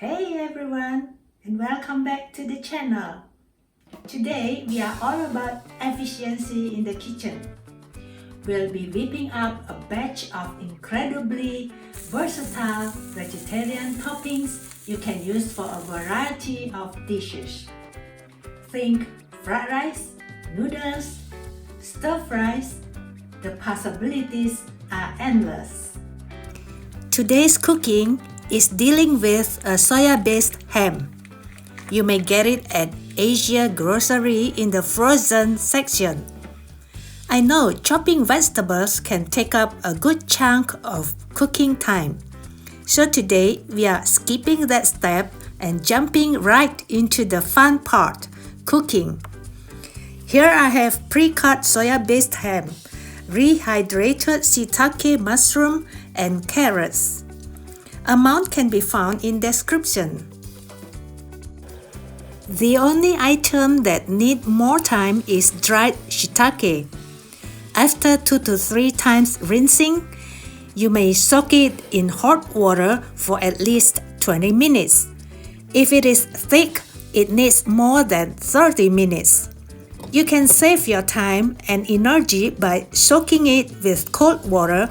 Hey everyone, and welcome back to the channel. Today we are all about efficiency in the kitchen. We'll be whipping up a batch of incredibly versatile vegetarian toppings you can use for a variety of dishes. Think fried rice, noodles, stir fries. The possibilities are endless. Today's cooking is dealing with a soya-based ham. You may get it at Asia grocery in the frozen section. I know chopping vegetables can take up a good chunk of cooking time. So today we are skipping that step and jumping right into the fun part, cooking. Here I have pre-cut soya-based ham, rehydrated shiitake mushroom and carrots. Amount can be found in description. The only item that need more time is dried shiitake. After 2 to 3 times rinsing, you may soak it in hot water for at least 20 minutes. If it is thick, it needs more than 30 minutes. You can save your time and energy by soaking it with cold water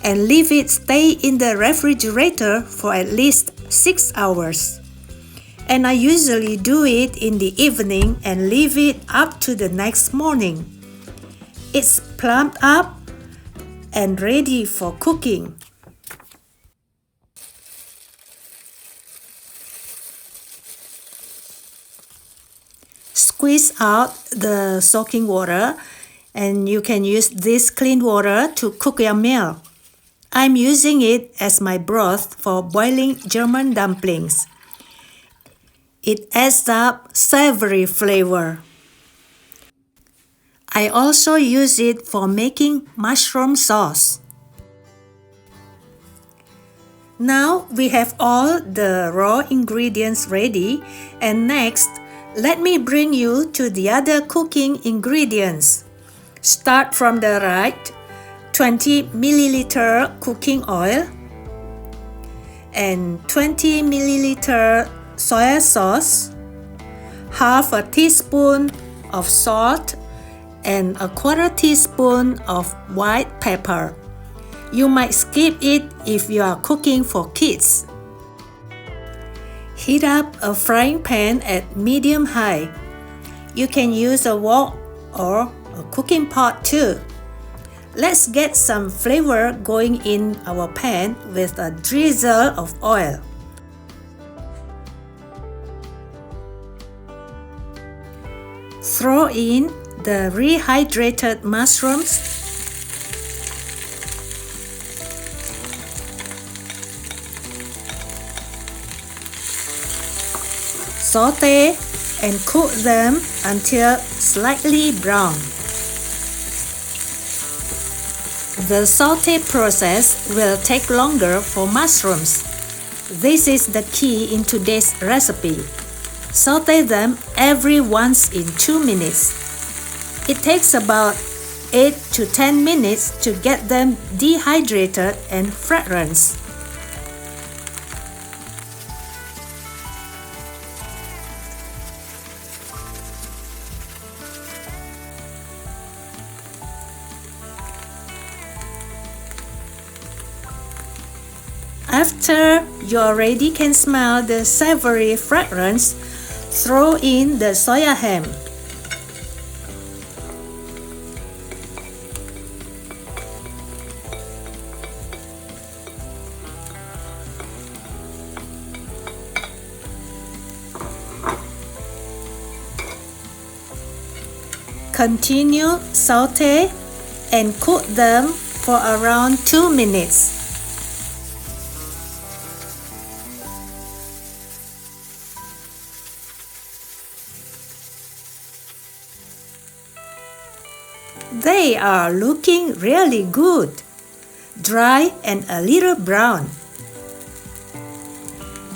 and leave it stay in the refrigerator for at least 6 hours. And I usually do it in the evening and leave it up to the next morning. It's plumped up and ready for cooking. Squeeze out the soaking water, and you can use this clean water to cook your meal. I'm using it as my broth for boiling German dumplings. It adds up savory flavor. I also use it for making mushroom sauce. Now we have all the raw ingredients ready, and next, let me bring you to the other cooking ingredients. Start from the right. 20 milliliter cooking oil and 20 milliliter soy sauce, half a teaspoon of salt, and a quarter teaspoon of white pepper. You might skip it if you are cooking for kids. Heat up a frying pan at medium-high. You can use a wok or a cooking pot too. Let's get some flavor going in our pan with a drizzle of oil. Throw in the rehydrated mushrooms, saute and cook them until slightly brown. The saute process will take longer for mushrooms. This is the key in today's recipe. Saute them every once in 2 minutes. It takes about 8 to 10 minutes to get them dehydrated and fragrant. After you already can smell the savory fragrance, throw in the soya ham. Continue saute and cook them for around 2 minutes. They are looking really good, dry and a little brown.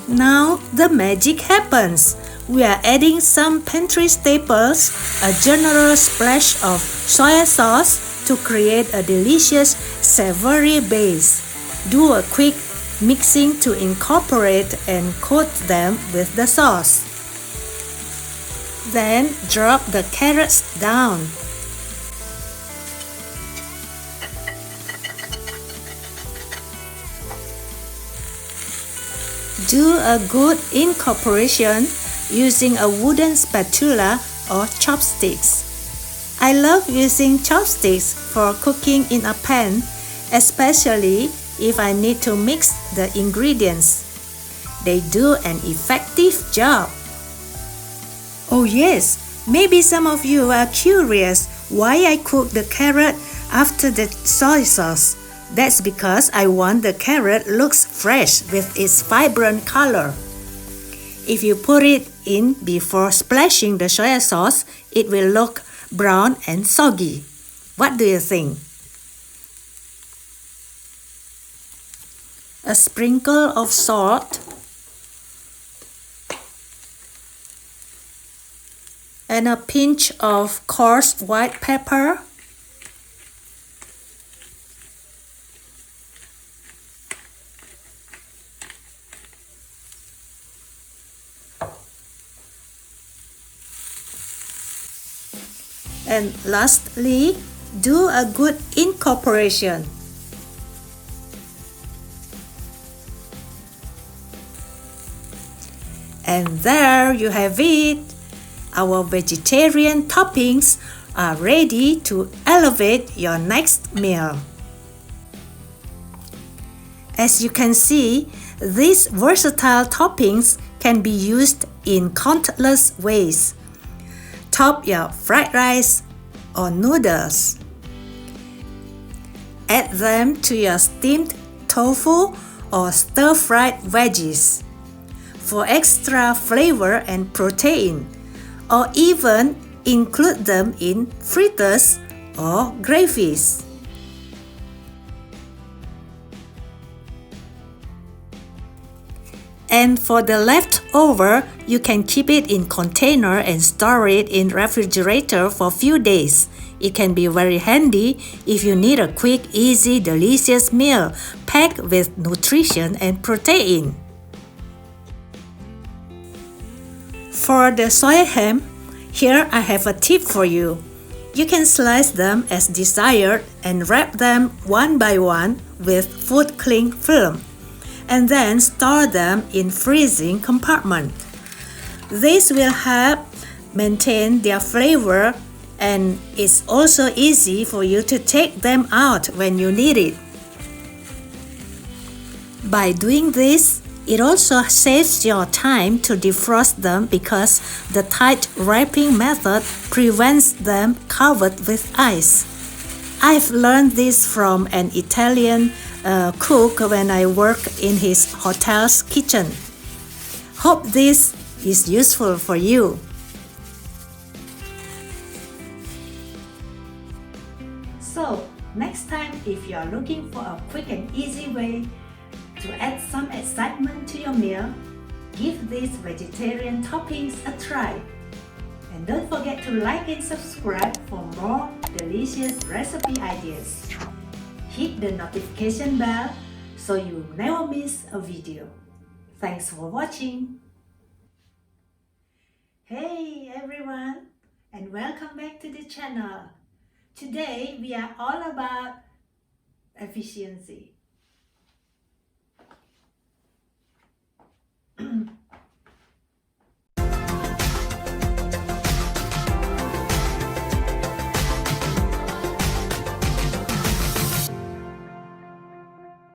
Now the magic happens. We are adding some pantry staples, a generous splash of soy sauce to create a delicious savory base. Do a quick mixing to incorporate and coat them with the sauce. Then drop the carrots down. Do a good incorporation using a wooden spatula or chopsticks. I love using chopsticks for cooking in a pan, especially if I need to mix the ingredients. They do an effective job. Oh yes, maybe some of you are curious why I cook the carrot after the soy sauce. That's because I want the carrot looks fresh with its vibrant color. If you put it in before splashing the soy sauce, it will look brown and soggy. What do you think? A sprinkle of salt and a pinch of coarse white pepper. And lastly, do a good incorporation. And there you have it. Our vegetarian toppings are ready to elevate your next meal. As you can see, these versatile toppings can be used in countless ways. Top your fried rice or noodles. Add them to your steamed tofu or stir-fried veggies for extra flavor and protein, or even include them in fritters or gravies. And for the leftover, you can keep it in container and store it in refrigerator for a few days. It can be very handy if you need a quick, easy, delicious meal packed with nutrition and protein. For the soy ham, here I have a tip for you. You can slice them as desired and wrap them one by one with food cling film, and then store them in freezing compartment. This will help maintain their flavor, and it's also easy for you to take them out when you need it. By doing this, it also saves your time to defrost them because the tight wrapping method prevents them covered with ice. I've learned this from an Italian cook when I worked in his hotel's kitchen. Hope this is useful for you. So, next time if you are looking for a quick and easy way to add some excitement to your meal, give these vegetarian toppings a try. And don't forget to like and subscribe for more delicious recipe ideas. Hit the notification bell so you never miss a video. Thanks for watching. Hey everyone, and welcome back to the channel. Today we are all about efficiency.